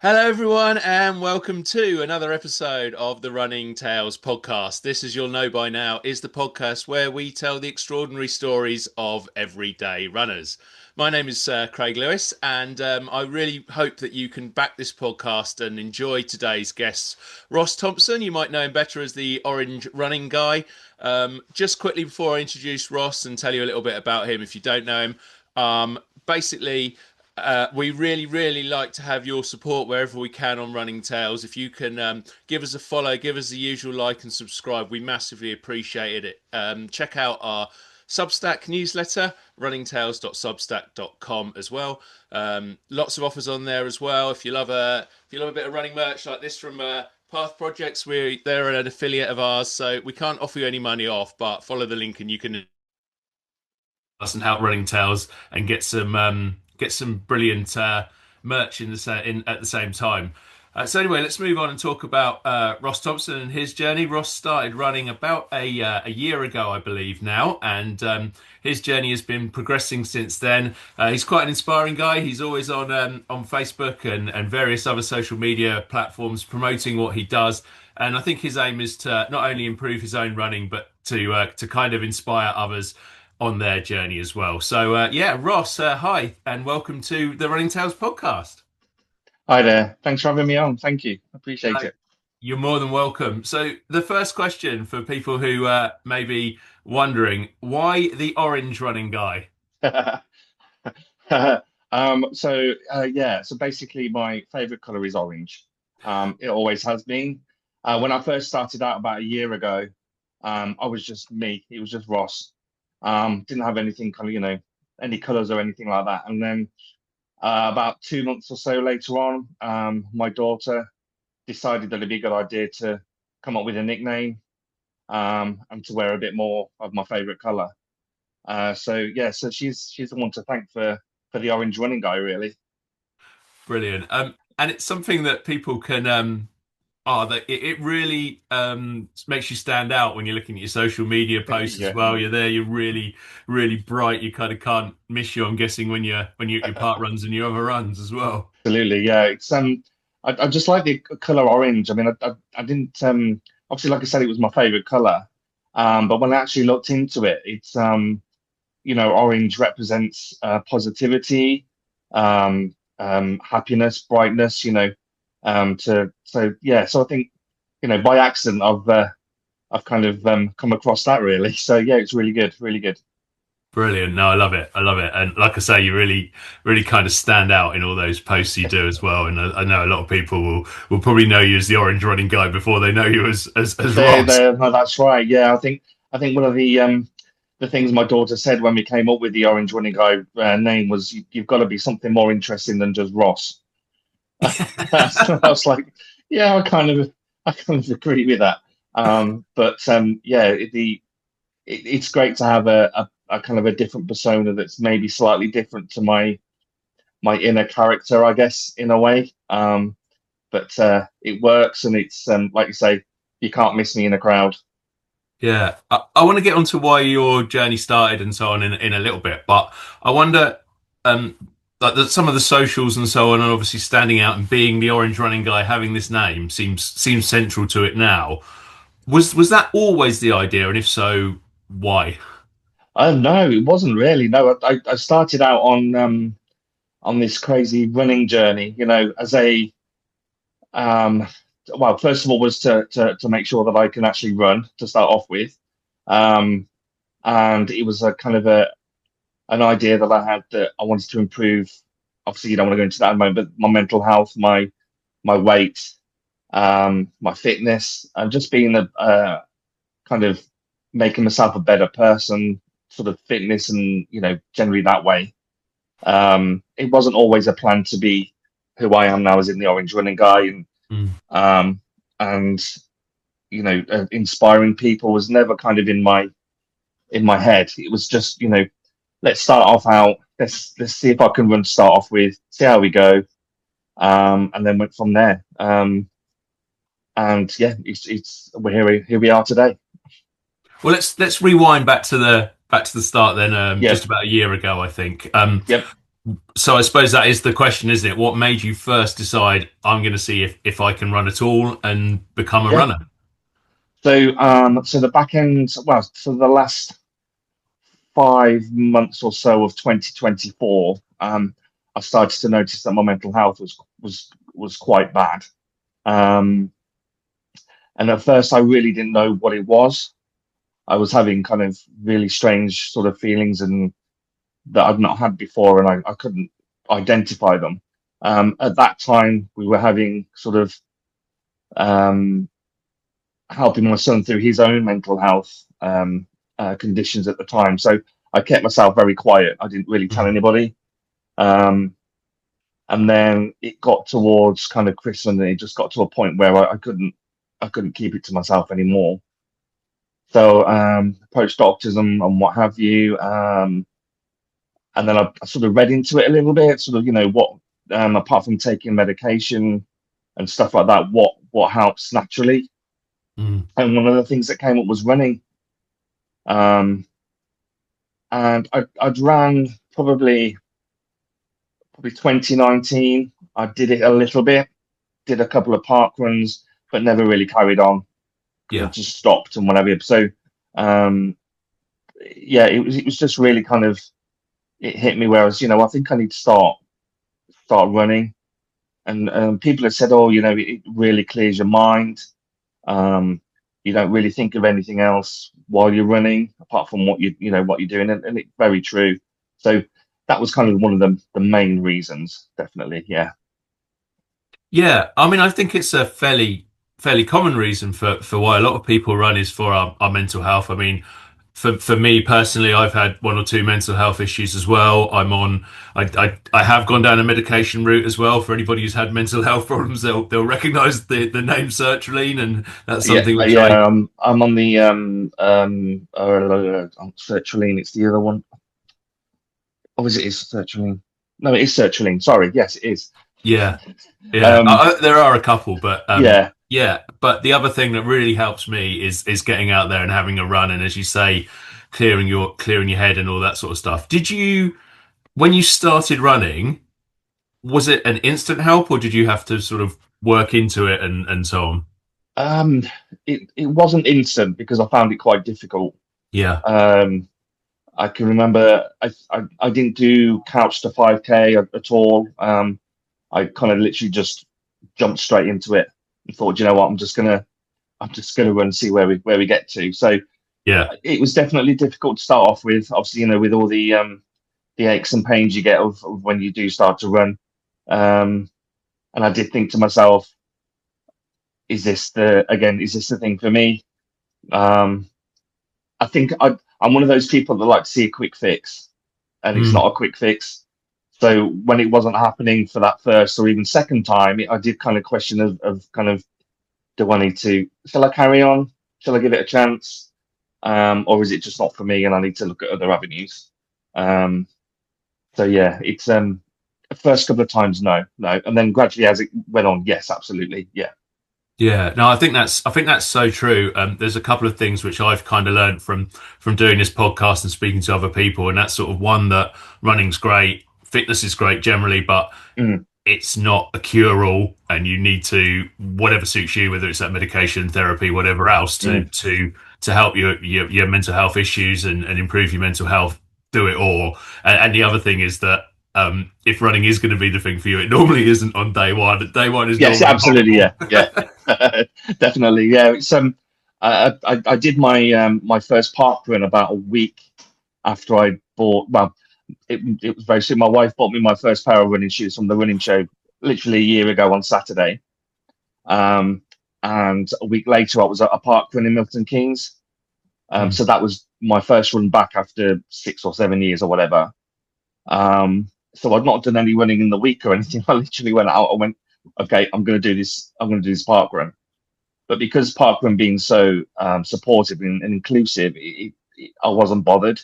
Hello, everyone, and welcome to another episode of the Running Tales podcast. This, as you'll know by now, is the podcast where we tell the extraordinary stories of everyday runners. My name is Craig Lewis, and I really hope that you can back this podcast and enjoy today's guests. Ross Thompson, you might know him better as the Orange Running Guy. Just quickly before I introduce Ross and tell you a little bit about him, if you don't know him, basically. We really like to have your support wherever we can on Running Tales. If you can give us a follow, give us the usual like and subscribe, we massively appreciate it. Check out our Substack newsletter, runningtales.substack.com as well. Lots of offers on there as well. If you love a bit of running merch like this from Path Projects, they're an affiliate of ours, so we can't offer you any money off, but follow the link and you can us and help Running Tales and get some brilliant merch at the same time. So anyway, let's move on and talk about Ross Thompson and his journey. Ross started running about a year ago, I believe now, and his journey has been progressing since then. He's quite an inspiring guy. He's always on Facebook and various other social media platforms promoting what he does. And I think his aim is to not only improve his own running, but to kind of inspire others on their journey as well. So Ross, hi, and welcome to the Running Tales podcast. Hi there. Thanks for having me on. Thank you. Appreciate it. You're more than welcome. So the first question for people who may be wondering, why the Orange Running Guy? So basically my favorite color is orange. It always has been. When I first started out about a year ago, I was just me. It was just Ross. Didn't have anything kind of, any colors or anything like that. And then about 2 months or so later on, my daughter decided that it'd be a good idea to come up with a nickname and to wear a bit more of my favorite color. So she's the one to thank for the orange running guy, really. Brilliant. And it's something that people can that it really makes you stand out when you're looking at your social media posts as Yeah, well. You're there, you're really bright. You kind of can't miss you, I'm guessing, when you at your park runs and your other runs as well. absolutely. Yeah, it's I just like the color orange. I mean, I didn't obviously, like I said, it was my favorite color. But when I actually looked into it, it's orange represents positivity, happiness, brightness. So I think by accident I've kind of come across that really. So yeah, it's really good, really good. Brilliant. No, I love it. I love it. And like I say, you really kind of stand out in all those posts you do as well. And I know a lot of people will probably know you as the Orange Running Guy before they know you as Ross. No, that's right. Yeah, I think one of the things my daughter said when we came up with the Orange Running Guy name was you've got to be something more interesting than just Ross. I was like, yeah, I kind of agree with that. It's great to have a kind of a different persona that's maybe slightly different to my inner character, I guess, in a way. But it works, and it's like you say, you can't miss me in a crowd. Yeah, I want to get onto why your journey started and so on in a little bit, but I wonder, um, some of the socials and so on, and obviously standing out and being the Orange Running Guy, having this name seems central to it now. Was that always the idea, and if so, why? No, it wasn't really. No, I started out on this crazy running journey, as a um, well, first of all was to make sure that I can actually run to start off with. Um, and it was a kind of an idea that I had that I wanted to improve. Obviously, you don't want to go into that at the moment, but my mental health, my weight, my fitness, and just being a kind of making myself a better person, sort of fitness and generally that way. It wasn't always a plan to be who I am now, as in the orange running guy, Mm. um, and inspiring people was never kind of in my head. It was just let's start off out. Let's see if I can run to start off with, see how we go, and then went from there. And yeah, it's we're here we are today. Well, let's rewind back to the start then. Yep, Just about a year ago, I think. yep. So I suppose that is the question, isn't it? What made you first decide I'm going to see if I can run at all and become a Yeah. runner? So the back end, well, so the last 5 months or so of 2024, I started to notice that my mental health was quite bad. Um, and at first, I really didn't know what it was. I was having kind of really strange sort of feelings and that I've not had before, and I couldn't identify them. At that time, we were having sort of um, helping my son through his own mental health conditions at the time. So I kept myself very quiet. I didn't really tell Mm. anybody. Um, and then it got towards kind of Christmas, and it just got to a point where I couldn't keep it to myself anymore. So approached doctors and what have you. And then I sort of read into it a little bit, sort of, what apart from taking medication and stuff like that, what helps naturally. Mm. And one of the things that came up was running. Um, and I'd ran probably 2019. I did it a little bit, did a couple of park runs, but never really carried on because I Yeah. just stopped and whatever. So um, yeah, it was just really kind of it hit me where I was, I think I need to start running. And people have said, oh, it really clears your mind. Um, you don't really think of anything else while you're running, apart from what you're doing, and it's very true. So that was kind of one of the main reasons, definitely. Yeah. Yeah, I mean, I think it's a fairly common reason for why a lot of people run is for our mental health. I mean, for me personally, I've had one or two mental health issues as well. I have gone down a medication route as well. For anybody who's had mental health problems, they'll recognise the name sertraline, and that's Yeah, something which I yeah. I'm on the sertraline. It's the other one. Oh, is sertraline? No, it is sertraline. Sorry, yes, it is. yeah. Yeah, Um, there are a couple, but yeah, yeah. But the other thing that really helps me is getting out there and having a run, and as you say, clearing your head and all that sort of stuff. Did you, when you started running, was it an instant help, or did you have to sort of work into it and so on? um, it wasn't instant because I found it quite difficult. Yeah, Um, I can remember I didn't do couch to 5K at all. I kind of literally just jumped straight into it and thought, you know what, I'm just gonna run and see where we get to. So yeah, it was definitely difficult to start off with. Obviously, with all the aches and pains you get of when you do start to run. Um, and I did think to myself, is this the thing for me? Um, I think I'm one of those people that like to see a quick fix, and it's mm, not a quick fix. So when it wasn't happening for that first or even second time, I did kind of question of kind of, do I need to, shall I carry on? Shall I give it a chance? Or is it just not for me and I need to look at other avenues? Um, so yeah, it's first couple of times, no. And then gradually as it went on, yes, absolutely. Yeah. yeah. No, I think that's so true. There's a couple of things which I've kind of learned from doing this podcast and speaking to other people, and that's sort of one that running's great, fitness is great generally, but Mm, it's not a cure all, and you need to whatever suits you, whether it's that medication, therapy, whatever else, to mm. to help your mental health issues and improve your mental health. Do it all, and the other thing is that if running is going to be the thing for you, it normally isn't on day one. Day one is Yes, normally absolutely. horrible. Yeah. Yeah. Definitely. Yeah. It's I did my first park run about a week after I bought, well, it was very soon. My wife bought me my first pair of running shoes from the running show literally a year ago on Saturday. Um, and a week later, I was at a park run in Milton Keynes. Mm. So that was my first run back after 6 or 7 years or whatever. So I'd not done any running in the week or anything. I literally went out. I went, okay, I'm going to do this. I'm going to do this park run. But because park run being so supportive and inclusive, I wasn't bothered.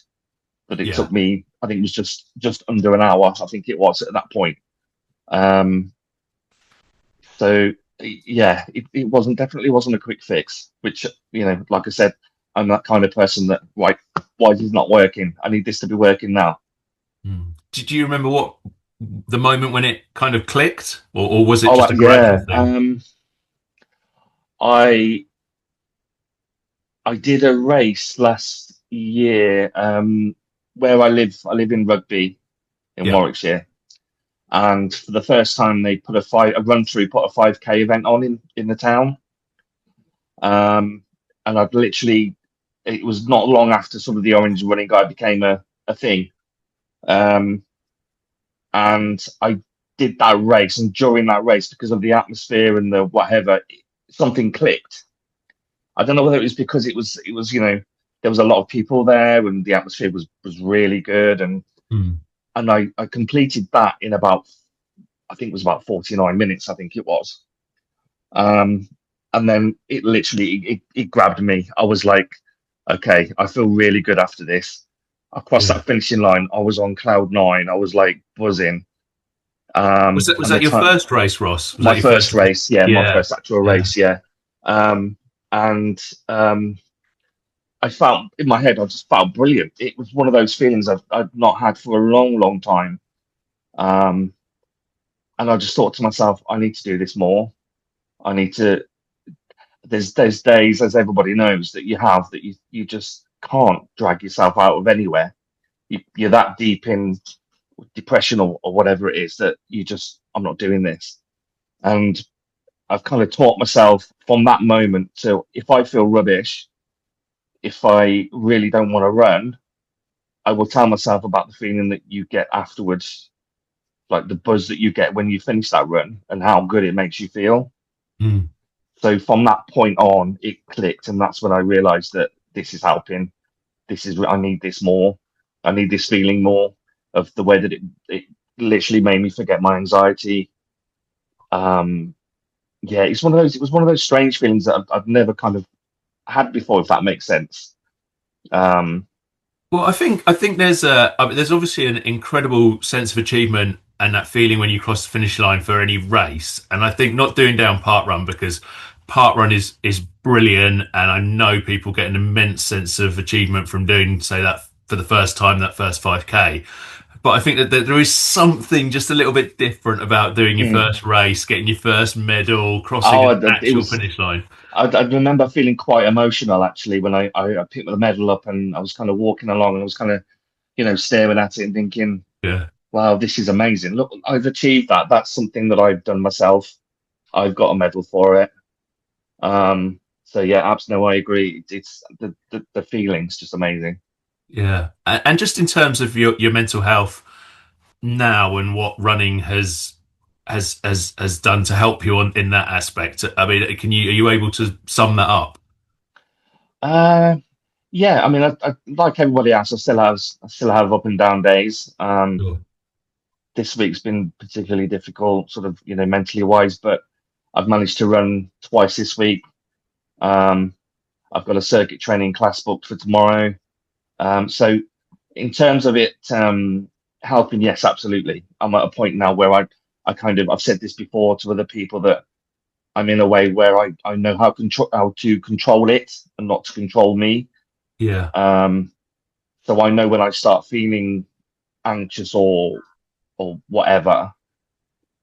But it Yeah, took me, I think it was just under an hour. I think it was at that point. Um, so yeah, it wasn't definitely wasn't a quick fix. Which like I said, I'm that kind of person that, like, why is this not working? I need this to be working now. mm. Do you remember the moment when it kind of clicked, or was it Oh, just a gradual yeah. thing? I I did a race last year where I live. I live in Rugby in Yeah. Warwickshire, and for the first time they put a run through, put a 5K event on in the town. And I'd literally, it was not long after sort of the orange running guy became a thing. Um, and I did that race, and during that race, because of the atmosphere and the whatever, something clicked. I don't know whether it was because it was there was a lot of people there and the atmosphere was really good, Mm. and I completed that in about, I think it was about 49 minutes, I think it was. Um, and then it literally it grabbed me. I was like, okay, I feel really good after this. I crossed Yeah. that finishing line. I was on cloud nine. I was like buzzing. Was And the that your time, first race, Ross? Was my that your first first? race, yeah, my Yeah. first actual Yeah. race, yeah. And I felt in my head, I just felt brilliant. It was one of those feelings I've not had for a long, long time. Um, and I just thought to myself, I need to do this more. I need to. There's days, as everybody knows, that you have that you just can't drag yourself out of anywhere. You're that deep in depression or whatever it is that you just, I'm not doing this. And I've kind of taught myself from that moment to, if I feel rubbish, if I really don't want to run, I will tell myself about the feeling that you get afterwards, like the buzz that you get when you finish that run and how good it makes you feel. Mm. So from that point on, it clicked, and that's when I realized that this is helping. I need this more. I need this feeling more of the way that it literally made me forget my anxiety. Um, yeah, it was one of those strange feelings that I've never kind of had before, if that makes sense. Um, Well, I think there's obviously an incredible sense of achievement and that feeling when you cross the finish line for any race. And I think not doing down park run, because park run is brilliant, and I know people get an immense sense of achievement from doing, say, that for the first time, that first 5K. But I think that there is something just a little bit different about doing your mm. first race, getting your first medal, crossing Oh, an it actual was. finish line. I remember feeling quite emotional actually when I picked the medal up and I was kind of walking along and I was kind of staring at it and thinking, Yeah. wow, this is amazing. Look, I've achieved that. That's something that I've done myself. I've got a medal for it. So yeah, absolutely, no, I agree. It's the feeling's just amazing. Yeah. And just in terms of your mental health now and what running has done to help you on in that aspect. I mean, are you able to sum that up? Uh, yeah, I mean, I like everybody else. I still have up and down days. Sure. This week's been particularly difficult, sort of, mentally wise, but I've managed to run twice this week. Um, I've got a circuit training class booked for tomorrow. So in terms of it helping, yes, absolutely. I'm at a point now where I kind of, I've said this before to other people, that I'm in a way where I know how to control it and not to control me. Yeah. Um, so I know when I start feeling anxious or whatever,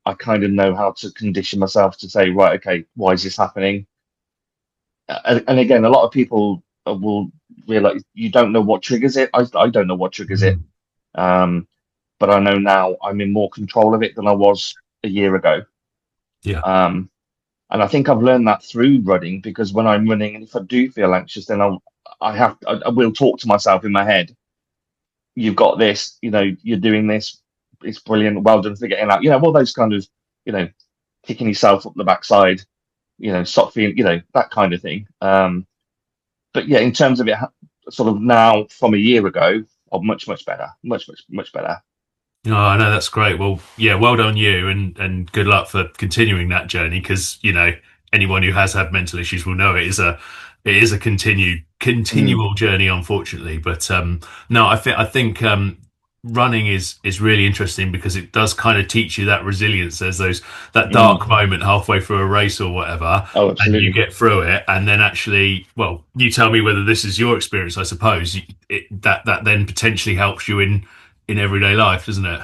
I kind of know how to condition myself to say, right, okay, why is this happening? And again, a lot of people will realize you don't know what triggers it. I don't know what triggers it. Mm. Um, but I know now I'm in more control of it than I was a year ago. Yeah. Um, and I think I've learned that through running, because when I'm running, and if I do feel anxious, then I will talk to myself in my head. You've got this, you're doing this. It's brilliant. Well done for getting out. All those kind of, you know, kicking yourself up the backside, stop feeling, that kind of thing. But yeah, in terms of it, sort of now from a year ago, I'm much, much better. Much, much, much better. Oh, I know, that's great. Well, yeah, well done you, and good luck for continuing that journey, because anyone who has had mental issues will know it is a Mm, continual journey, unfortunately. But no, I think running is really interesting, because it does kind of teach you that resilience. There's that mm. dark moment halfway through a race or whatever, Oh, and you absolutely. get through it, and then actually, well, you tell me whether this is your experience. I suppose that then potentially helps you in everyday life, doesn't it?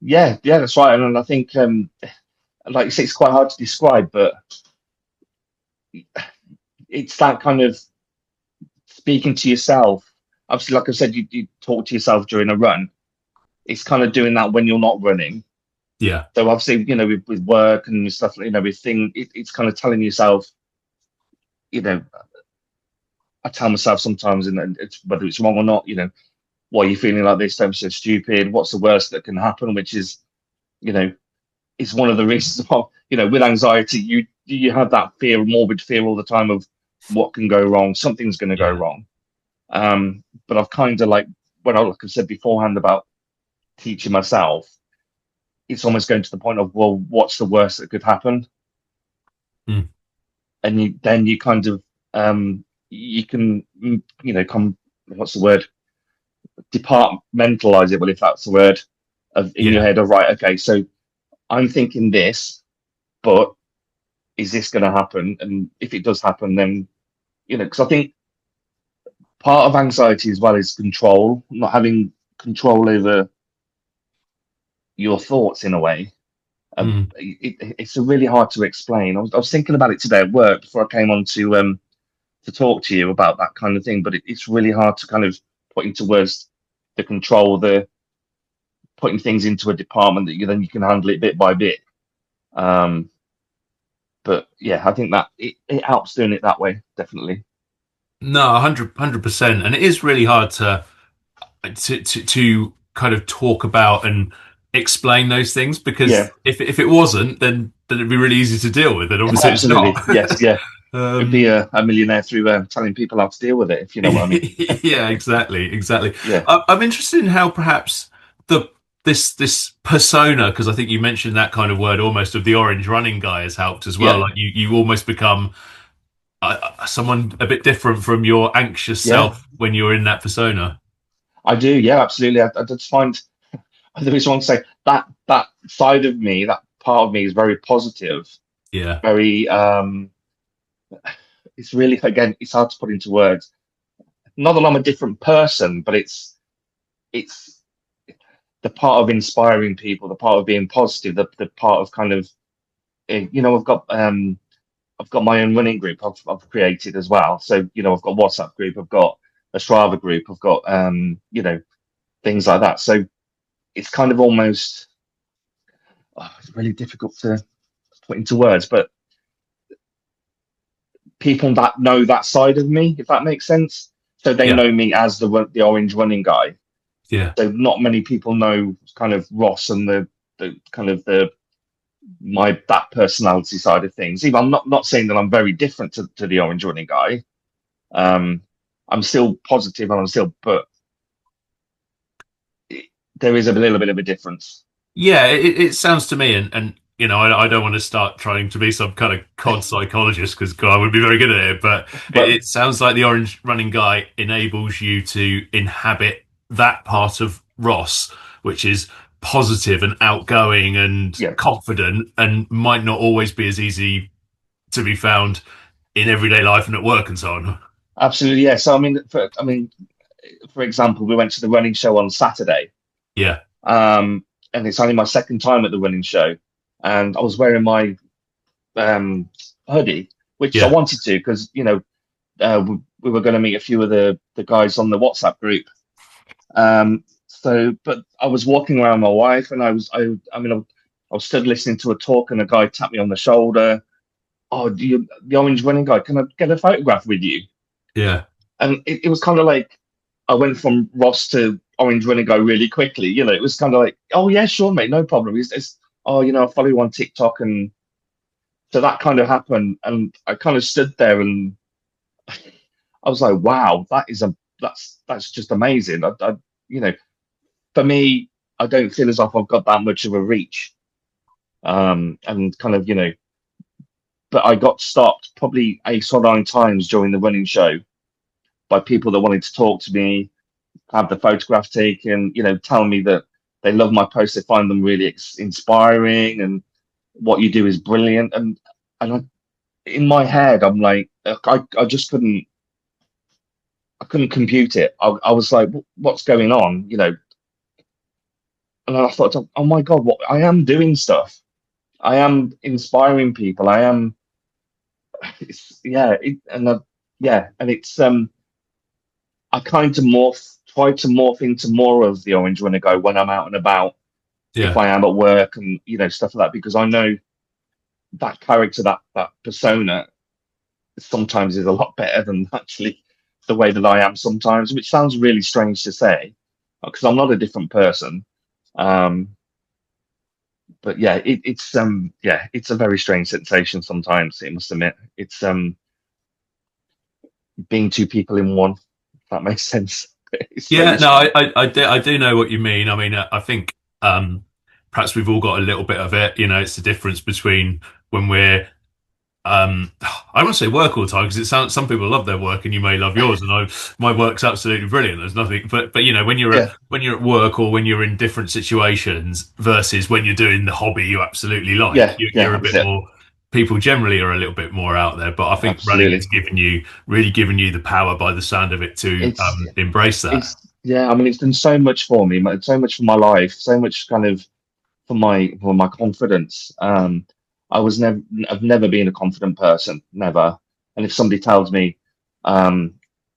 yeah, that's right. And I think, like you say, it's quite hard to describe, but it's that kind of speaking to yourself. Obviously, like I said, you talk to yourself during a run. It's kind of doing that when you're not running. Yeah, So obviously, with work and stuff, with it's kind of telling yourself, you know, I tell myself sometimes, and it's whether it's wrong or not, why are you feeling like this? Don't be so stupid. What's the worst that can happen? Which is, you know, it's one of the reasons why, with anxiety, you have that fear, morbid fear all the time of what can go wrong. Something's going to go yeah, wrong. But I've kind of like like I said beforehand about teaching myself, it's almost going to the point of, well, what's the worst that could happen? mm, And you kind of you can come, what's the word, departmentalize it, well, if that's the word, of in your yeah, head of, right, okay, so I'm thinking this, but is this going to happen? And if it does happen, then because I think part of anxiety as well is control, not having control over your thoughts in a way. mm, It's a really hard to explain. I was thinking about it today at work before I came on to talk to you about that kind of thing, but it's really hard to kind of put into words the control, the putting things into a department that you can handle it bit by bit. Um, but yeah, I think that it helps doing it that way, definitely. no, 100%, and it is really hard to kind of talk about and explain those things, Yeah, because if it wasn't, then it'd be really easy to deal with, and obviously it's not. absolutely. Yes, yeah. Could be um, a millionaire through telling people how to deal with it, if you know what I mean. yeah, exactly. Yeah, I'm interested in how perhaps the this persona, because I think you mentioned that kind of word almost, of the orange running guy, has helped as well. yeah, Like you almost become someone a bit different from your anxious yeah. self when you're in that persona. I do. Yeah, absolutely. I just find there is one to say that side of me, that part of me, is very positive. Yeah. Very. It's really, again, it's hard to put into words. Not that I'm a different person, but it's the part of inspiring people, the part of being positive, the part of kind of, I've got my own running group I've created as well. So I've got WhatsApp group, I've got a Strava group, I've got things like that. So it's kind of almost, it's really difficult to put into words, but people that know that side of me, if that makes sense. So they Yeah. know me as the orange running guy. Yeah. So not many people know kind of Ross and the kind of that personality side of things. Even I'm not saying that I'm very different to the orange running guy. Um, I'm still positive, and but there is a little bit of a difference. Yeah, it sounds to me, and I don't want to start trying to be some kind of cod psychologist, because I would be very good at it. But But it sounds like the orange running guy enables you to inhabit that part of Ross, which is positive and outgoing and yeah, confident, and might not always be as easy to be found in everyday life and at work and so on. absolutely. Yeah. So for example, we went to the running show on Saturday. Yeah, And it's only my second time at the running show, and I was wearing my hoodie, which I yeah, wanted to because we were going to meet a few of the guys on the WhatsApp group. But I was walking around with my wife, and I was stood listening to a talk, and a guy tapped me on the shoulder. Oh, the orange running guy? Can I get a photograph with you? yeah. And it was kind of like I went from Ross to Orange Running Guy really quickly. It was kind of like, oh yeah, sure, mate, no problem. Oh, I follow you on TikTok, and so that kind of happened, and I kind of stood there, and I was like, wow, that's just amazing. You know, for me, I don't feel as if I've got that much of a reach, and kind of but I got stopped probably 8 or 9 times during the running show by people that wanted to talk to me, have the photograph taken, tell me that they love my posts, they find them really inspiring, and what you do is brilliant. And in my head, I'm like, I just I couldn't compute it. I was like, what's going on? and I thought, oh my God, what I am doing stuff. I am inspiring people. I am, and it's I kind of try to morph into more of the Orange Renegade when I'm out and about. If Yeah. I am at work and stuff like that, because I know that character, that persona, sometimes is a lot better than actually the way that I am sometimes, which sounds really strange to say, because I'm not a different person. But yeah, it's a very strange sensation sometimes. I must admit, it's being two people in one. If that makes sense. It's Yeah, very no, strange. I do know what you mean. I mean, I think perhaps we've all got a little bit of it. You know, it's the difference between when we're I don't want to say work all the time because it sounds some people love their work and you may love yours, and my work's absolutely brilliant. There's nothing, but you know, Yeah, when you're at work or when you're in different situations versus when you're doing the hobby you absolutely like, yeah, yeah. you're a That's bit it. more. People generally are a little bit more out there, but I think running has Absolutely. really given you the power by the sound of it to It's embrace that. it's yeah. I mean, it's done so much for me, so much for my life, so much kind of for my confidence. I've never been a confident person, never. And if somebody tells me, um,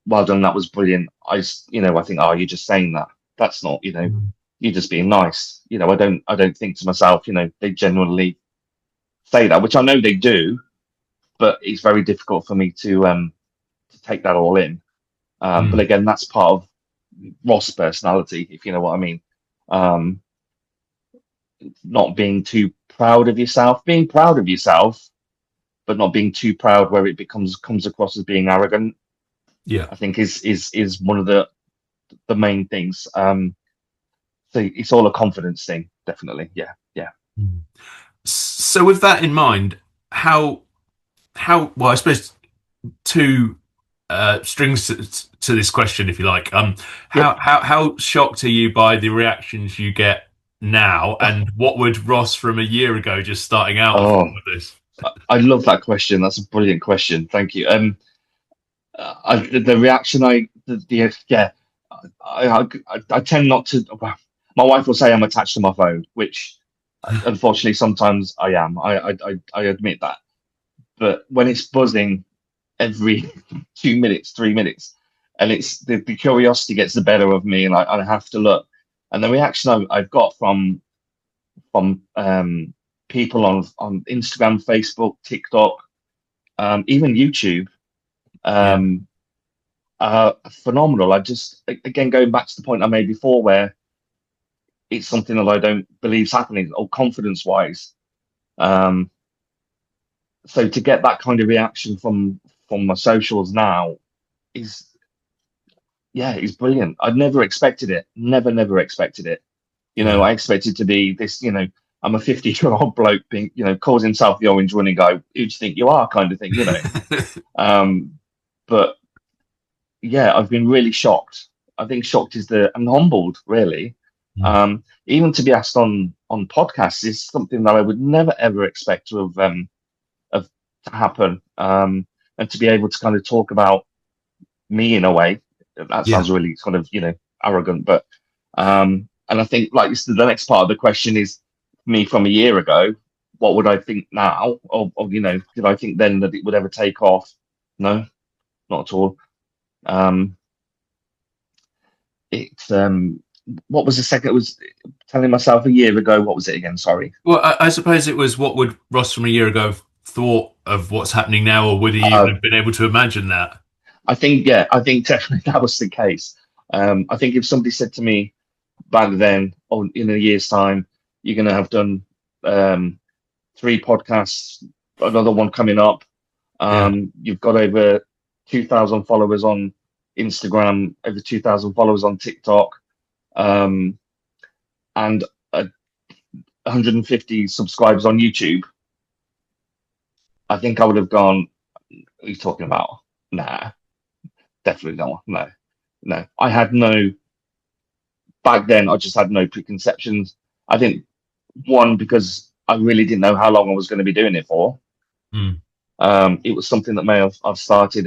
"Well done, that was brilliant," I think, "Oh, you're just saying that. That's not, Mm. you're just being nice." I don't think to myself, they genuinely say that, which I know they do, but it's very difficult for me to take that all in. But Mm. again, that's part of Ross' personality, if you know what I mean. Um, not being too proud of yourself, being proud of yourself, but not being too proud where it comes across as being arrogant. Yeah. I think is one of the main things. So it's all a confidence thing, definitely. Yeah, yeah, Mm. So with that in mind, how well, I suppose two strings to this question, if you like. yep. How shocked are you by the reactions you get now, and what would Ross from a year ago, just starting out, have thought Oh, of this? I love that question. That's a brilliant question. Thank you. The reaction yeah, I tend not to. Well, my wife will say I'm attached to my phone, which unfortunately sometimes I am. I admit that. But when it's buzzing every 2 minutes, 3 minutes, and it's the curiosity gets the better of me, and I have to look. And the reaction I've got from people on Instagram, Facebook, TikTok, even YouTube, Yeah, um, phenomenal. I just again going back to the point I made before, where it's something that I don't believe is happening, or confidence wise. Um, so to get that kind of reaction from my socials now is yeah, it's brilliant. I'd never expected it. Never expected it. yeah, I expected to be this, I'm a 50-year-old bloke being, calls himself the Orange Running Guy. Who do you think you are, kind of thing. Um, but yeah, I've been really shocked. I think shocked is and humbled, really. Mm. Even to be asked on podcasts is something that I would never ever expect of to happen. And to be able to kind of talk about me in a way that yeah. sounds really kind of arrogant, but and I think like the next part of the question is me from a year ago. What would I think now? Or did I think then that it would ever take off? No, not at all. Um, it's what was the second? It was telling myself a year ago. What was it again? Sorry. Well, I suppose it was what would Ross from a year ago have thought of what's happening now, or would he even Uh, have been able to imagine that? I think definitely that was the case. I think if somebody said to me back then, or in a year's time, you're going to have done um, 3 podcasts, another one coming up. Yeah, You've got over 2,000 followers on Instagram, over 2,000 followers on TikTok, um, and 150 subscribers on YouTube. I think I would have gone, what are you talking about? Nah, definitely not. No, no. Back then, I just had no preconceptions. I think, one, because I really didn't know how long I was going to be doing it for. mm. It was something that may have started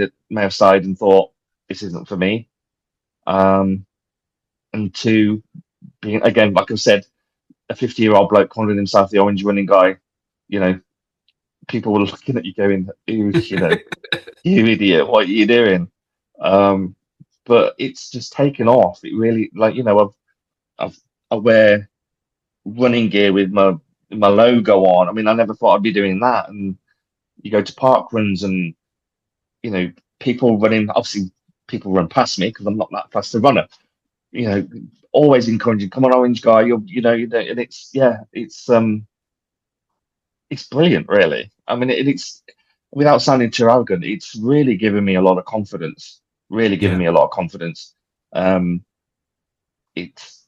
and thought, this isn't for me. And two, being again, like I said, a 50-year-old bloke calling himself the orange running guy, you know, people were looking at you going, "Ew, you know, you idiot, what are you doing?" But it's just taken off. It really, like, you know, I wear running gear with my logo on. I mean, I never thought I'd be doing that. And you go to parkruns, and you know, people running. Obviously, people run past me because I'm not that fast a runner. You know, always encouraging, "Come on, orange guy, you know," and it's brilliant, really. I mean, it's without sounding too arrogant, it's really given me a lot of confidence. Really given Yeah. me a lot of confidence. It's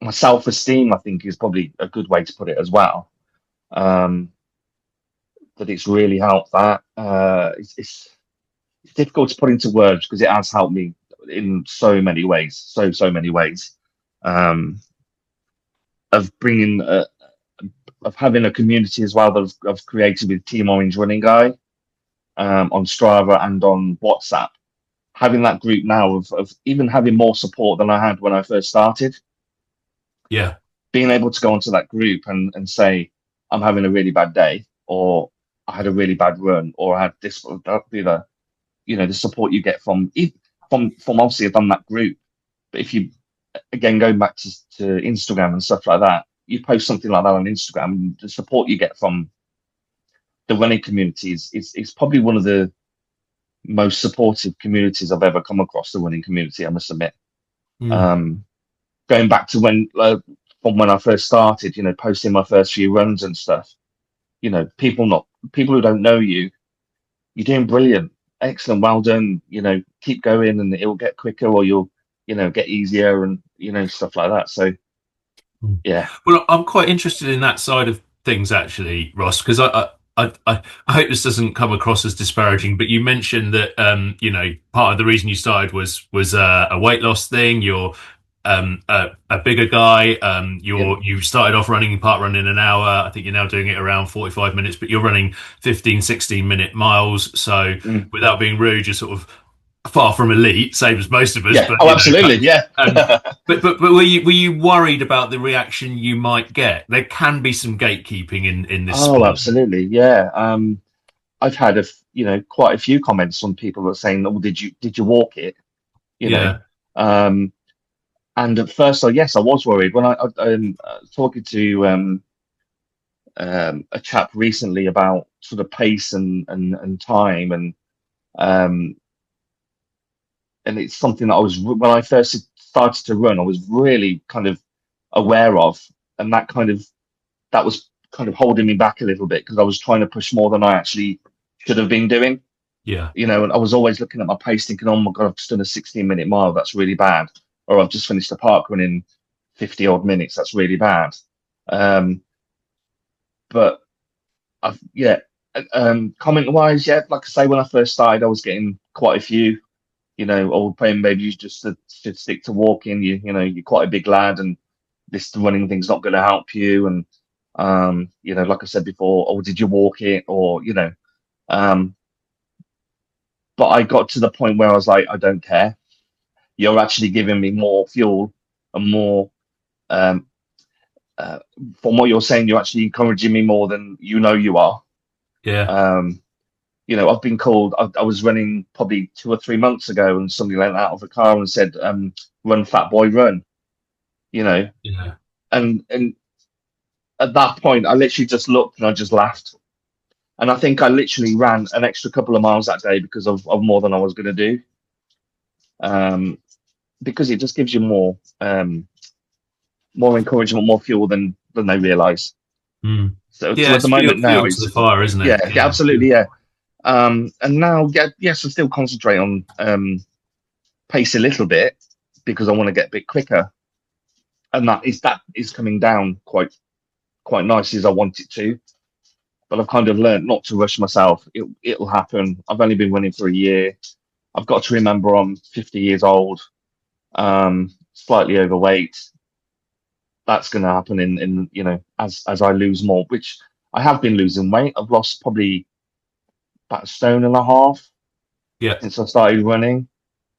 my self-esteem, I think, is probably a good way to put it as well. That it's really helped that. It's difficult to put into words because it has helped me in so many ways, so many ways. Of bringing of having a community as well that I've created with Team Orange Running Guy, on Strava and on WhatsApp. Having that group now of even having more support than I had when I first started. Yeah. Being able to go onto that group and say, "I'm having a really bad day," or "I had a really bad run," or "I had this," or that, be the, you know, the support you get from obviously from that group. But if you, again, going back to Instagram and stuff like that, you post something like that on Instagram, the support you get from the running community is probably one of the most supportive communities I've ever come across. The running community, I must admit. Going back to from when I first started, you know, posting my first few runs and stuff, you know, people who don't know you, "You're doing brilliant, excellent, well done, you know, keep going and it'll get quicker, or you'll, you know, get easier," and, you know, stuff like that. So yeah. Well, I'm quite interested in that side of things, actually, Ross, because I hope this doesn't come across as disparaging, but you mentioned that you know, part of the reason you started was a weight loss thing. You're a bigger guy. You started off running park run in an hour. I think you're now doing it around 45 minutes, but you're running 15, 16-minute miles. So without being rude, you're sort of far from elite, same as most of us. Yeah. But, Oh, absolutely. Yeah. but were you worried about the reaction you might get? There can be some gatekeeping in this Oh, sport. absolutely. Yeah. I've had you know, quite a few comments from people that are saying, "Oh, did you walk it?" You know. And at first, yes, I was worried when I talking to a chap recently about sort of pace and time, and it's something that I was, when I first started to run, I was really kind of aware of, and that was kind of holding me back a little bit because I was trying to push more than I actually should have been doing. Yeah. You know, and I was always looking at my pace thinking, "Oh my God, I've just done a 16-minute mile. That's really bad." Or, "I've just finished a park run in 50 odd minutes. That's really bad." But comment wise, yeah, like I say, when I first started, I was getting quite a few, you know, "Oh, maybe you just should stick to walking. You know, you're quite a big lad, and this running thing's not going to help you." And, you know, like I said before, "Oh, did you walk it?" Or, you know, but I got to the point where I was like, "I don't care. You're actually giving me more fuel and more, um, from what you're saying, you're actually encouraging me more than you know you are." Yeah. You know, I've been called. I was running probably 2 or 3 months ago, and somebody went out of the car and said, "Run, fat boy, run." You know, Yeah. and at that point, I literally just looked and I just laughed. And I think I literally ran an extra couple of miles that day because of more than I was going to do. Because it just gives you more encouragement, more fuel than they realise. So Yeah, at the it's moment now, fuel to the fire, isn't it? yeah, absolutely, yeah. And now, yes, I still concentrate on pace a little bit because I want to get a bit quicker, and that is coming down quite nicely as I want it to. But I've kind of learned not to rush myself. It'll happen. I've only been running for a year. I've got to remember I'm 50 years old, slightly overweight. That's going to happen in you know, as I lose more, which I have been losing weight. I've lost probably about 1.5 stone since I started running,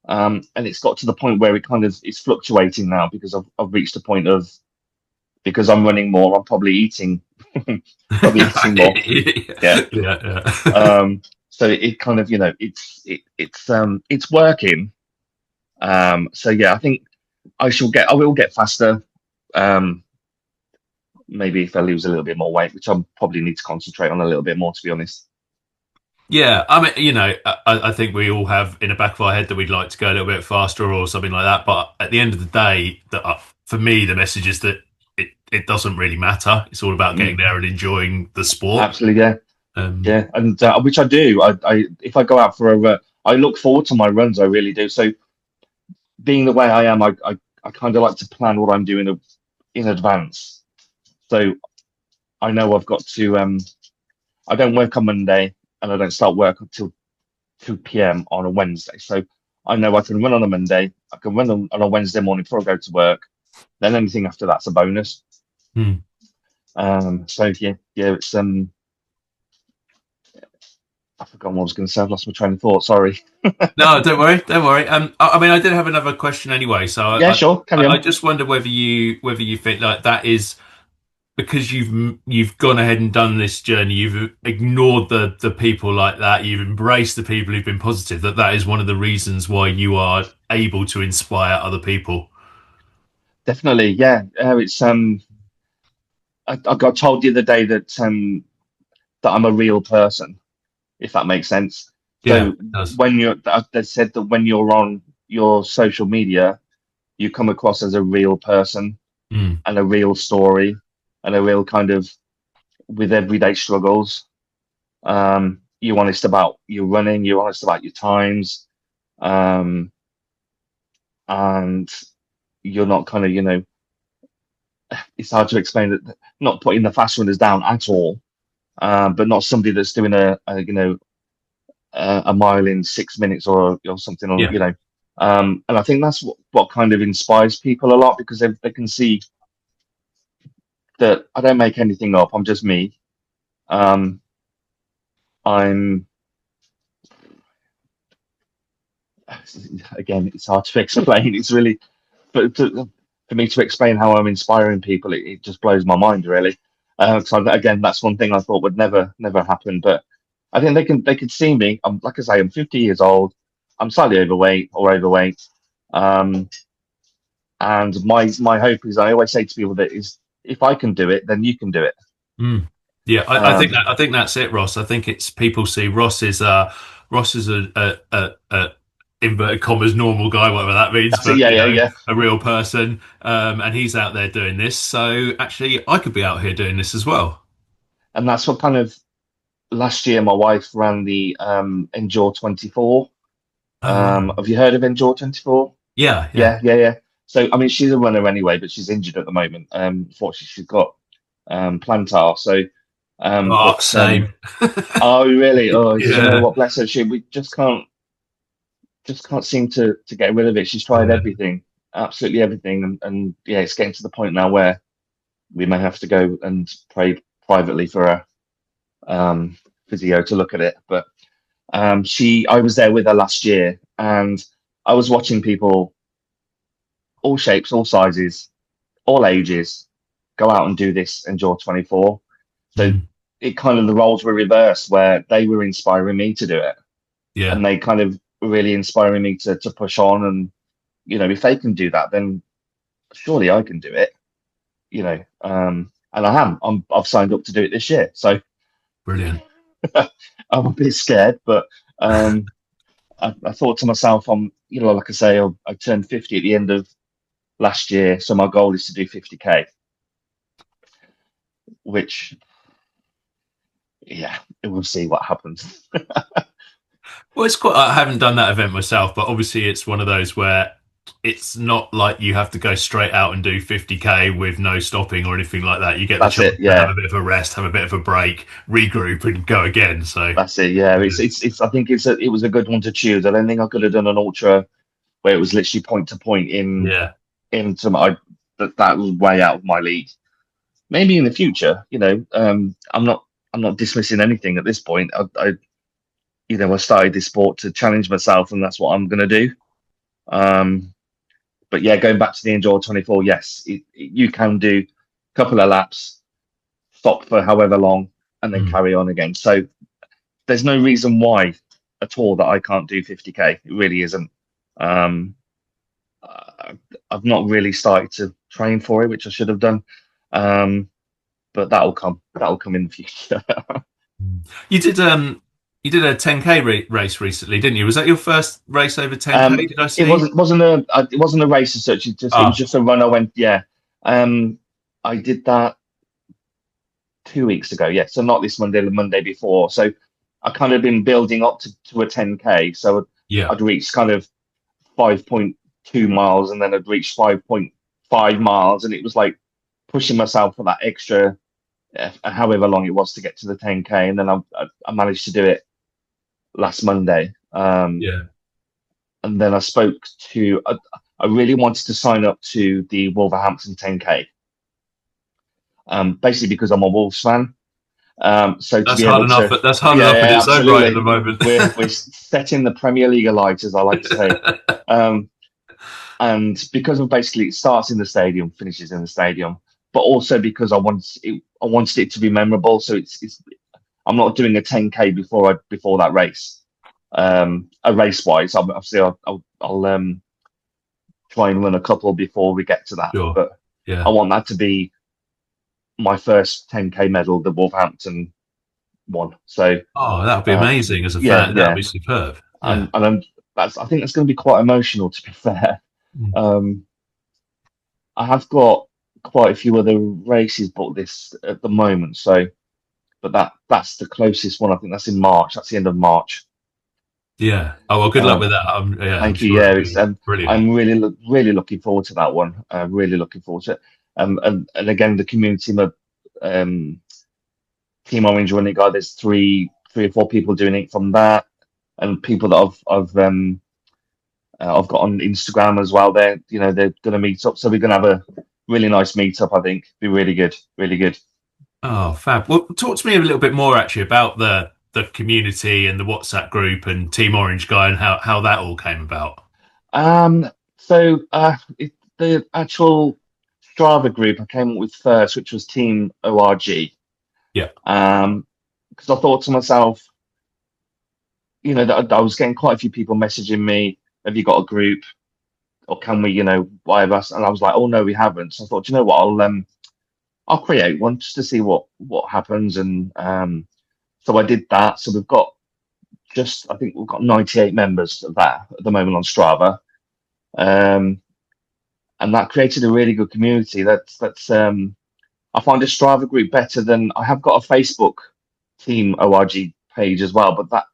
and it's got to the point where it kind of is fluctuating now because I've reached a point of because I'm running more, I'm probably eating more. Yeah. So it kind of, it's working. So yeah, I think I will get faster. Maybe if I lose a little bit more weight, which I probably need to concentrate on a little bit more, to be honest. Yeah, I mean, I think we all have in the back of our head that we'd like to go a little bit faster or something like that. But at the end of the day, for me, the message is that it doesn't really matter. It's all about getting there and enjoying the sport. Absolutely, yeah. And which I do. I if I go out for a run, I look forward to my runs. I really do. So being the way I am, I kind of like to plan what I'm doing in advance. So I know I've got to. I don't work on Monday, and I don't start work until 2 p.m. on a Wednesday. So I know I can run on a Monday. I can run on a Wednesday morning before I go to work. Then anything after that's a bonus. So yeah, it's I've forgotten what I was going to say. I've lost my train of thought. Sorry. No, don't worry. I mean, I did have another question anyway. So yeah, sure. Carry on. I just wonder whether you think like that is because you've gone ahead and done this journey. You've ignored the people like that. You've embraced the people who've been positive. That is one of the reasons why you are able to inspire other people. Definitely, yeah. It's I got told the other day that I'm a real person, if that makes sense. Yeah, so they said that when you're on your social media, you come across as a real person and a real story and a real kind of with everyday struggles. You're honest about your running, you're honest about your times, and you're not kind of, it's hard to explain that, not putting the fast runners down at all, but not somebody that's doing a mile in 6 minutes or something, and I think that's what kind of inspires people a lot, because they can see that I don't make anything up. I'm just me. I'm again, it's hard to explain. It's really, but for me to explain how I'm inspiring people, it just blows my mind, really. So again, that's one thing I thought would never happen. But I think they could see me. I'm, like I say, I'm 50 years old. I'm slightly overweight. And my hope is, I always say to people that is, if I can do it, then you can do it. Yeah, I think that's it, Ross. I think it's people see Ross is a inverted commas normal guy, whatever that means, but a real person, and he's out there doing this. So actually, I could be out here doing this as well. And that's what kind of last year my wife ran the Endure 24. Have you heard of Endure 24? Yeah. So I mean, she's a runner anyway, but she's injured at the moment. Fortunately, she's got plantar. So same. Oh really? Oh, yeah. You know what? Bless her. We just can't seem to get rid of it. She's tried everything, absolutely everything, and yeah, it's getting to the point now where we may have to go and pray privately for a physio to look at it. But I was there with her last year, and I was watching people, all shapes, all sizes, all ages, go out and do this Endure 24. So it kind of, the roles were reversed, where they were inspiring me to do it. Yeah. And they kind of really inspiring me to push on. And, if they can do that, then surely I can do it, and I am. I've signed up to do it this year. So brilliant. I'm a bit scared, but I thought to myself, like I say, I turned 50 at the end of last year. So my goal is to do 50K, which, yeah, we'll see what happens. Well, it's quite. I haven't done that event myself, but obviously it's one of those where it's not like you have to go straight out and do 50K with no stopping or anything like that. You get the chance to have a bit of a rest, have a bit of a break, regroup, and go again. So that's it. Yeah, it's. I think it was a good one to choose. I don't think I could have done an ultra where it was literally point to point into my. That was way out of my league. Maybe in the future, I'm not dismissing anything at this point. I started this sport to challenge myself, and that's what I'm going to do. But yeah, going back to the Endure 24, yes, you can do couple of laps, stop for however long, and then carry on again. So there's no reason why at all that I can't do 50k. It really isn't. I've not really started to train for it, which I should have done. But that'll come. That'll come in the future. You did a 10k race recently, didn't you? Was that your first race over 10k? Did I see? It wasn't a race as such. It was just a run. I went, yeah. I did that 2 weeks ago. Yeah, so not this Monday, the Monday before. So I kind of been building up to a 10k. So I'd reached kind of 5.2 miles, and then I'd reached 5.5 miles, and it was like pushing myself for that extra, however long it was to get to the 10k, and then I managed to do it last Monday. And then I spoke to. I really wanted to sign up to the Wolverhampton 10k. Basically because I'm a Wolves fan. So that's hard enough. That's hard enough in its own right at the moment. we're setting the Premier League alight, as I like to say. And because of basically it starts in the stadium, finishes in the stadium, but also because I wanted it to be memorable. So it's I'm not doing a 10k before that race. A race wise, obviously I'll try and run a couple before we get to that. Sure. But I want that to be my first 10k medal, the Wolverhampton one. So that would be amazing as a fan. That would be superb. And I think that's going to be quite emotional, to be fair. I have got quite a few other races booked this at the moment, but that's the closest one. I think that's in March. That's the end of March. Yeah. Oh well, good luck with that. Thank you. Sure brilliant. I'm really looking forward to that one. Really looking forward to it. And again, the community, Team Orange running guy. There's three or four people doing it from that, and people that I've got on Instagram as well. They're going to meet up, so we're going to have a really nice meet up. I think be really good, really good. Oh, fab. Well, talk to me a little bit more actually about the community and the WhatsApp group and Team Orange Guy and how that all came about. So the actual Strava group I came up with first, which was Team ORG. Yeah. Because I thought to myself, that I was getting quite a few people messaging me, have you got a group, or can we, whatever? And I was like, oh no, we haven't. So I thought, you know what, I'll create one just to see what happens. And so I did that. So I think we've got 98 members of that at the moment on Strava. And that created a really good community. That's I find a Strava group better than I have got a Facebook Team ORG page as well, but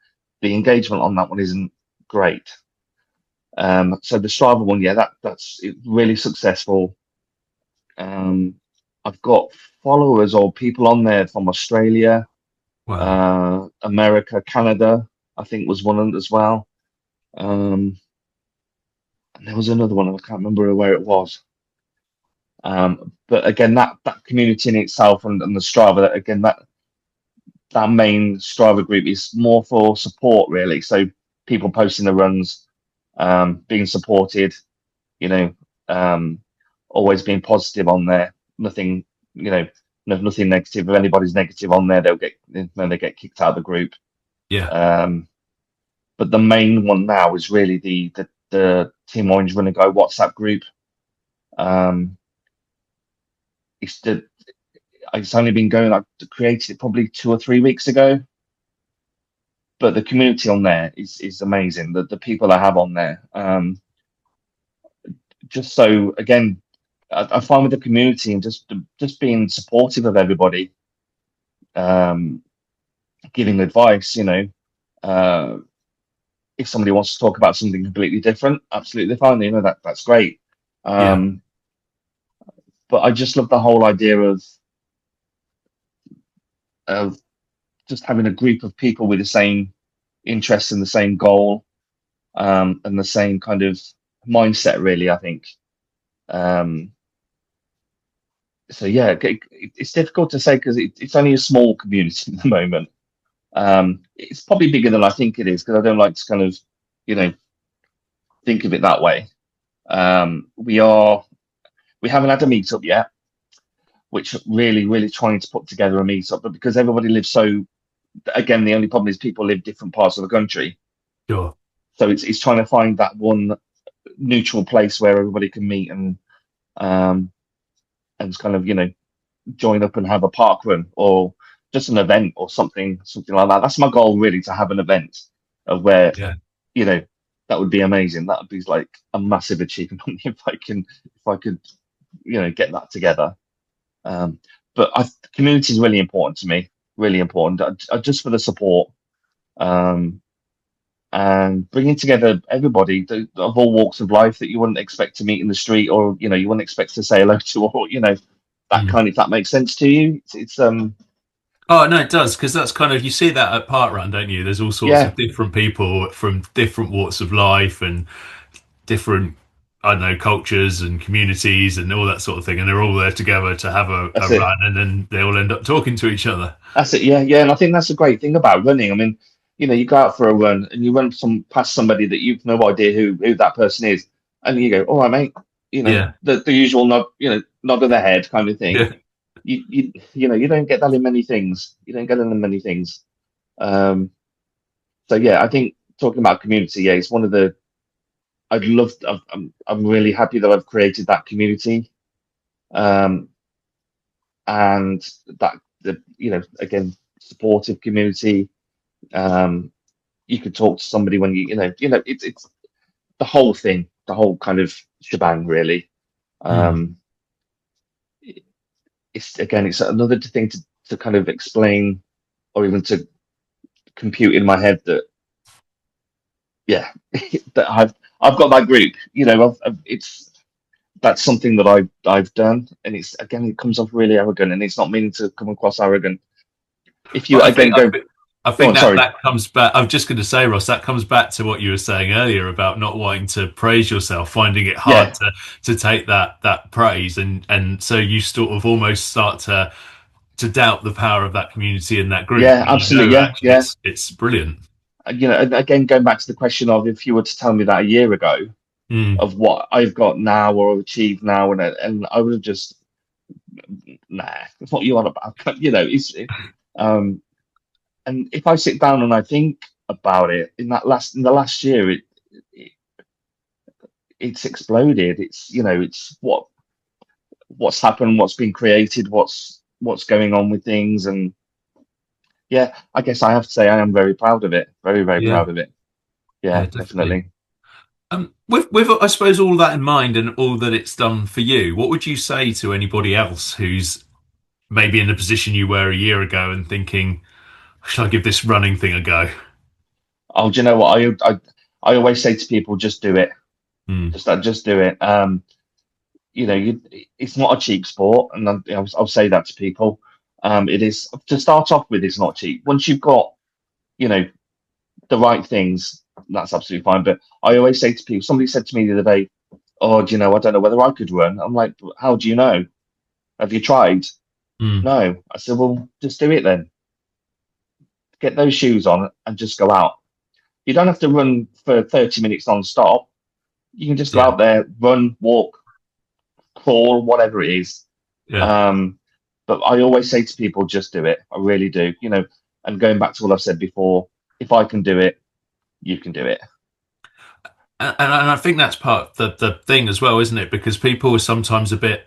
the engagement on that one isn't great. So the Strava one, that's really successful. I've got followers or people on there from Australia, America, Canada, I think was one as well. And there was another one, I can't remember where it was. But again, that community in itself and the Strava, again, that main Strava group is more for support, really. So people posting the runs, being supported, always being positive on there. Nothing, nothing negative. If anybody's negative on there, they get kicked out of the group. Yeah. But the main one now is really the Team Orange Run and Go WhatsApp group. It's only been going. I created it probably 2 or 3 weeks ago, but the community on there is amazing. The people I have on there, just so again, I find with the community and just being supportive of everybody, giving advice. If somebody wants to talk about something completely different, absolutely fine. That's great. But I just love the whole idea of just having a group of people with the same interests and the same goal, and the same kind of mindset, really, I think. So yeah, it's difficult to say because it's only a small community at the moment. It's probably bigger than I think it is because I don't like to kind of, think of it that way. We haven't had a meet up yet. which really, really trying to put together a meetup. But because everybody lives so, again, the only problem is people live different parts of the country. Sure. So it's trying to find that one neutral place where everybody can meet and kind of, join up and have a park run or just an event or something like that. That's my goal, really, to have an event of where, that would be amazing. That would be like a massive achievement if I could, get that together. But community is really important to me, really important, just for the support, and bringing together everybody of all walks of life that you wouldn't expect to meet in the street, or you wouldn't expect to say hello to, or that kind of, if that makes sense to you. It's Oh no, it does, because that's kind of, you see that at parkrun, don't you? There's all sorts of different people from different walks of life and different, I don't know, cultures and communities and all that sort of thing, and they're all there together to have a run, and then they all end up talking to each other. That's it, yeah, and I think that's a great thing about running. I mean, you go out for a run and you run past somebody that you've no idea who that person is, and you go, "All right, mate," the usual nod, nod of the head kind of thing. Yeah. You don't get that in many things. You don't get it in many things. So yeah, I think talking about community, it's one of the. I'm really happy that I've created that community, and that again, supportive community. You could talk to somebody when it's the whole thing, the whole kind of shebang, really. It's another thing to kind of explain, or even to compute in my head that that I've got that group. That's something that I've done, and it comes off really arrogant, and it's not meaning to come across arrogant. If you I think that comes back. I'm just going to say, Ross, that comes back to what you were saying earlier about not wanting to praise yourself, finding it hard to take that praise, and so you sort of almost start to doubt the power of that community and that group. Yeah, absolutely. It's brilliant. Again, going back to the question of, if you were to tell me that a year ago of what I've got now or achieved now, and I would have just, what you on about? And if I sit down and I think about it, in the last year, it's exploded. It's what's happened, what's been created, what's going on with things, and I guess I have to say I am very proud of it. Very, very proud of it. Yeah, definitely. With I suppose all that in mind and all that it's done for you, what would you say to anybody else who's maybe in the position you were a year ago and thinking, should I give this running thing a go? Oh, do you know what? I always say to people, just do it. Just do it. It's not a cheap sport, and I'll say that to people. It is, to start off with, it's not cheap. Once you've got, the right things, that's absolutely fine. But I always say to people, somebody said to me the other day, "Oh, I don't know whether I could run." I'm like, "How do you know? Have you tried?" No. I said, "Well, just do it then. Get those shoes on and just go out. You don't have to run for 30 minutes non-stop. You can just go out there, run, walk, crawl, whatever it is." But I always say to people, just do it. I really do. And going back to what I've said before, if I can do it, you can do it. And I think that's part of the thing as well, isn't it? Because people are sometimes a bit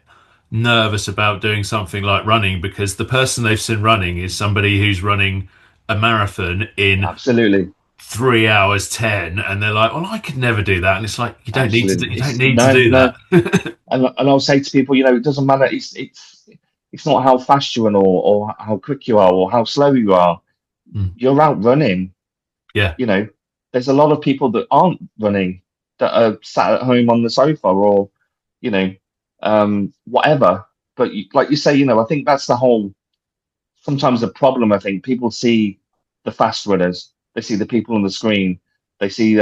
nervous about doing something like running, because the person they've seen running is somebody who's running a marathon in absolutely 3 hours 10, and they're like, "Well, I could never do that." And it's like, you don't need to do that. And I'll say to people, it doesn't matter. It's not how fast you run or how quick you are or how slow you are. You're out running. There's a lot of people that aren't running, that are sat at home on the sofa or whatever. But like you say, I think that's the whole, sometimes the problem. I think people see the fast runners, they see the people on the screen, they see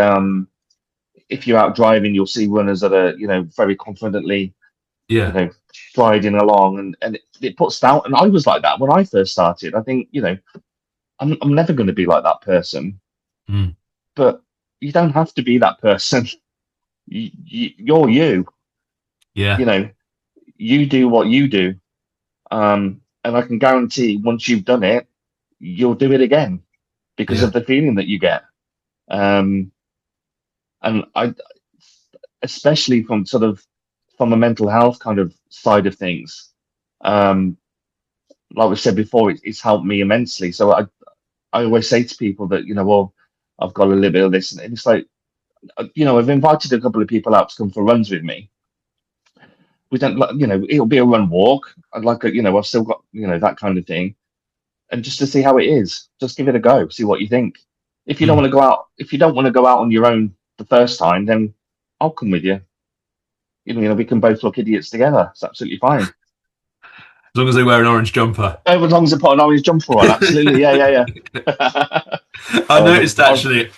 if you're out driving, you'll see runners that are very confidently striding along, and it puts doubt. And I was like that when I first started. I think I'm never going to be like that person, but you don't have to be that person. You're you. You do what you do. And I can guarantee once you've done it, you'll do it again because Yeah. of the feeling that you get. And I, especially from a mental health kind of side of things, like we said before, it's helped me immensely. So I always say to people that, well, I've got a little bit of this, and it's like, I've invited a couple of people out to come for runs with me. We don't, it'll be a run walk. I'd like I've still got, that kind of thing. And just to see how it is, just give it a go, see what you think. If you don't want to go out, on your own the first time, then I'll come with you. We can both look idiots together. It's absolutely fine. As long as they wear an orange jumper. As long as they put an orange jumper on, absolutely. Yeah. I noticed actually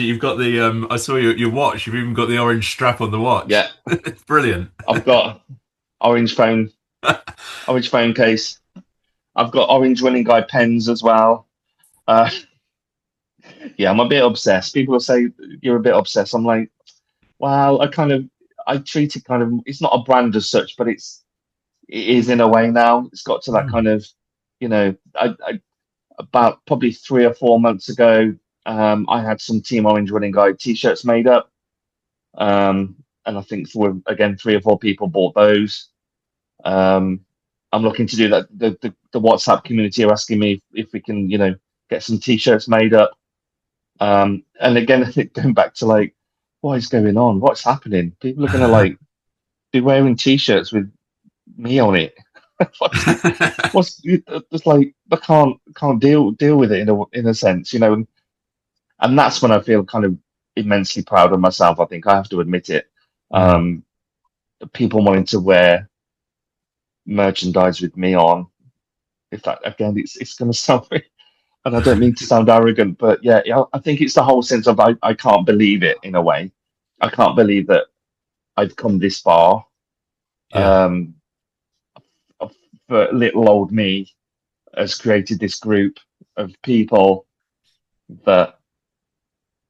you've got the I saw your watch, you've even got the orange strap on the watch. Yeah. It's brilliant. I've got orange phone case. I've got orange running guide pens as well. Yeah, I'm a bit obsessed. People will say you're a bit obsessed. I'm like, well, I treat it it's not a brand as such, but it is in a way now. It's got to that kind of, I about probably 3 or 4 months ago, I had some Team Orange Running Guide t-shirts made up. And I think 3 or 4 people bought those. I'm looking to do that. The WhatsApp community are asking me if we can, get some t-shirts made up. And again, I think going back to like, what is going on? What's happening? People are going to be wearing t-shirts with me on it. What's just like, I can't deal with it in a sense, and that's when I feel kind of immensely proud of myself. I think I have to admit it. People wanting to wear merchandise with me on. If that again, it's going to sound, and I don't mean to sound arrogant, but yeah, I think it's the whole sense of I can't believe it in a way. I can't believe that I've come this far. Yeah. But little old me has created this group of people that,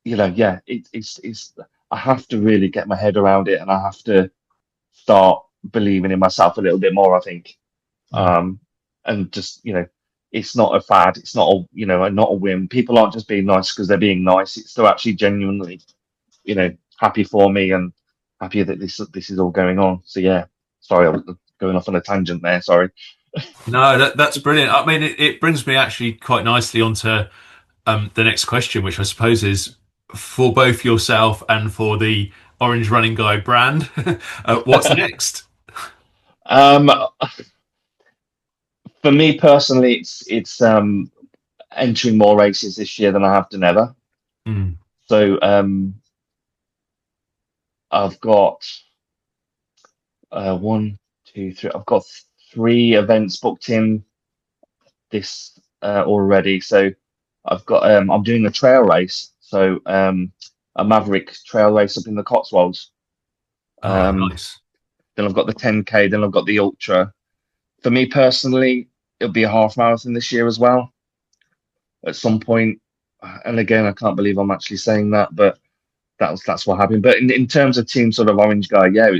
it's I have to really get my head around it, and I have to start believing in myself a little bit more, I think. And just, it's not a fad. It's not not a whim. People aren't just being nice because they're being nice. It's they're actually genuinely, happy for me and happy that this is all going on. So yeah, sorry, I was going off on a tangent there. Sorry. No, that's brilliant. I mean, it brings me actually quite nicely onto the next question, which I suppose is for both yourself and for the Orange Running Guide brand. What's next? For me personally, it's entering more races this year than I have done ever. So I've got 1, 2, 3. I've got 3 events booked in this already. So I've got I'm doing a trail race. So a Maverick trail race up in the Cotswolds. Nice. Then I've got the 10K. Then I've got the Ultra. For me personally, it'll be a half marathon this year as well. At some point, and again, I can't believe I'm actually saying that, but that's what happened. But in terms of Team sort of Orange Guy, yeah,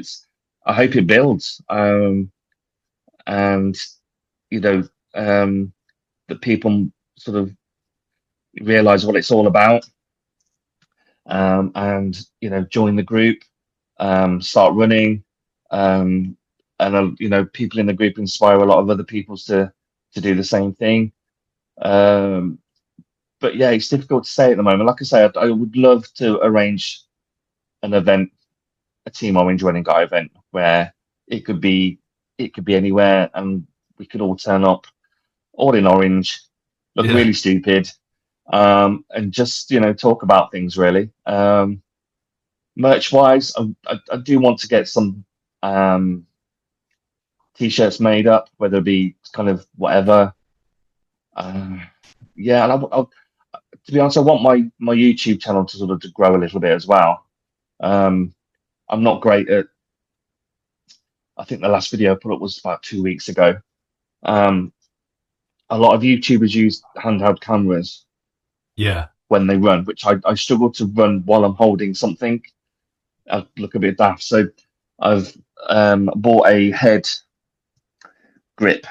I hope it builds, and that people sort of realize what it's all about, and join the group, start running, and people in the group inspire a lot of other people to do the same thing. But yeah, it's difficult to say at the moment. Like I say, I would love to arrange an event, a Team Orange Running Guy event, where it could be anywhere, and we could all turn up, all in orange, look really stupid, and just talk about things really. Merch wise, I do want to get some t-shirts made up, whether it be kind of whatever. Yeah, and I'll to be honest, I want my YouTube channel to grow a little bit as well. I'm not great at. I think the last video I put up was about 2 weeks ago. A lot of YouTubers use handheld cameras. Yeah. When they run, which I struggle to run while I'm holding something. I look a bit daft. So I've bought a head grip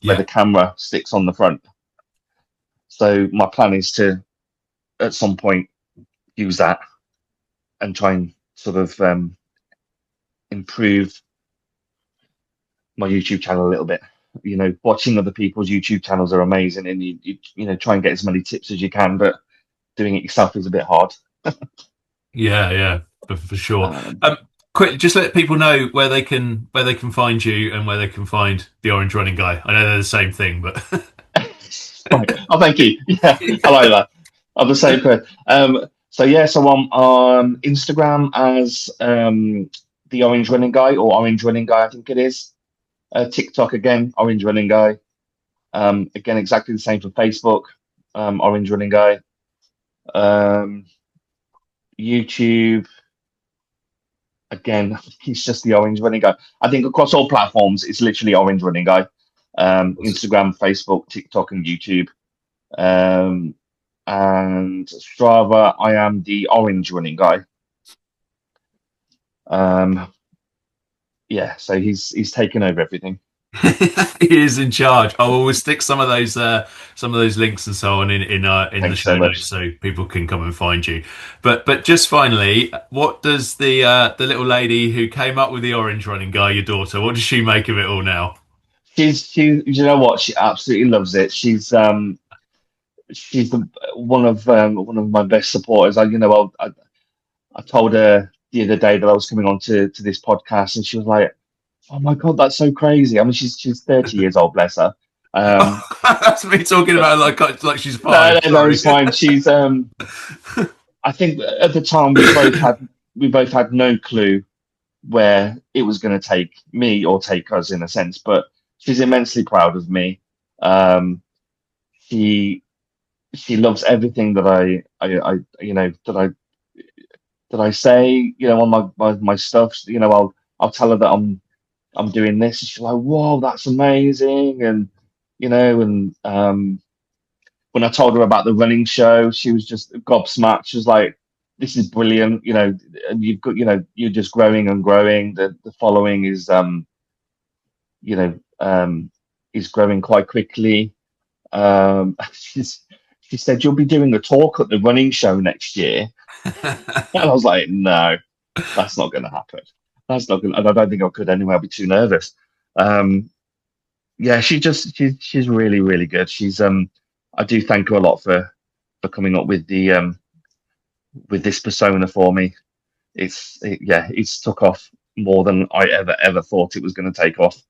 where Yeah. the camera sticks on the front. So my plan is to, at some point, use that and try and sort of improve my YouTube channel a little bit. You know, watching other people's YouTube channels are amazing, and you know, try and get as many tips as you can, but doing it yourself is a bit hard. Yeah, for sure. Um, Quick, just let people know where they can find you and where they can find the Orange Running Guy. I know they're the same thing, but right. Oh, thank you. Yeah, I like that. I'm the same person. So I'm on Instagram as the Orange Running Guy, or Orange Running Guy, I think it is. TikTok again, Orange Running Guy. Again, exactly the same for Facebook, Orange Running Guy. YouTube, again, he's just the Orange Running Guy. I think across all platforms, it's literally Orange Running Guy. Instagram, Facebook, TikTok, and YouTube. And Strava, I am the Orange Running Guy. Yeah, so he's taken over everything. he is in charge. I will stick some of those links and so on in the Thanks show so much. notes so people can come and find you. But just finally, what does the little lady who came up with the Orange Running Guy, your daughter, what does she make of it all now? You know what? She absolutely loves it. She's one of my best supporters. I told her the other day that I was coming on to this podcast, and she was like, "Oh my God, that's so crazy." I mean, she's 30 years old, bless her. That's me talking about like she's No, five. no, it's fine. She's I think at the time we both had no clue where it was going to take me or take us in a sense, but she's immensely proud of me. She loves everything that I you know that I say, you know, on my stuff. You know, I'll tell her that I'm doing this, and she's like, "Whoa, that's amazing!" And you know, and when I told her about the running show, she was just gobsmacked. She was like, "This is brilliant!" You know, and you've got, you know, you're just growing and growing. The following is you know, is growing quite quickly. She said, "You'll be doing a talk at the running show next year." And I was like, "No, that's not going to happen. That's not going. I don't think I could anyway. I'll be too nervous." Yeah, she's really, really good. I do thank her a lot for coming up with the with this persona for me. It's took off more than I ever thought it was going to take off.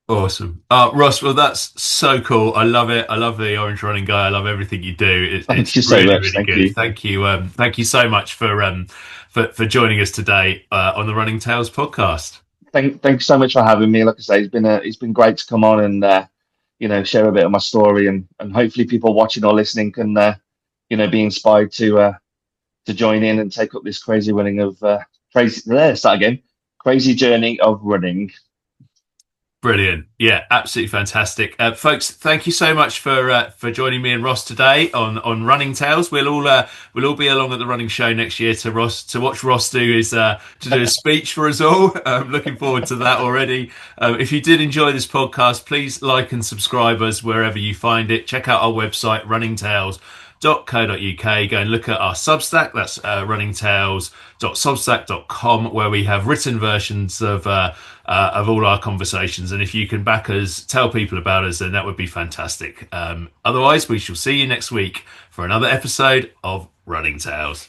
Awesome. Ross, well, that's so cool. I love it. I love the Orange Running Guy. I love everything you do. Thank It's you so really, much. really Thank good. you. Thank you. Thank you so much for joining us today on the Running Tales podcast. Thank you so much for having me. Like I say, it's been great to come on and you know, share a bit of my story, and hopefully people watching or listening can you know, be inspired to join in and take up this crazy running of crazy journey of running. Brilliant. Yeah, absolutely fantastic. Folks, thank you so much for joining me and Ross today on Running Tales. We'll all be along at the running show next year to watch Ross do a speech for us all. Looking forward to that already. If you did enjoy this podcast, please like and subscribe us wherever you find it. Check out our website, runningtales.co.uk. Go and look at our Substack. That's runningtales.substack.com, where we have written versions of all our conversations. And if you can back us, tell people about us, then that would be fantastic. Otherwise, we shall see you next week for another episode of Running Tales.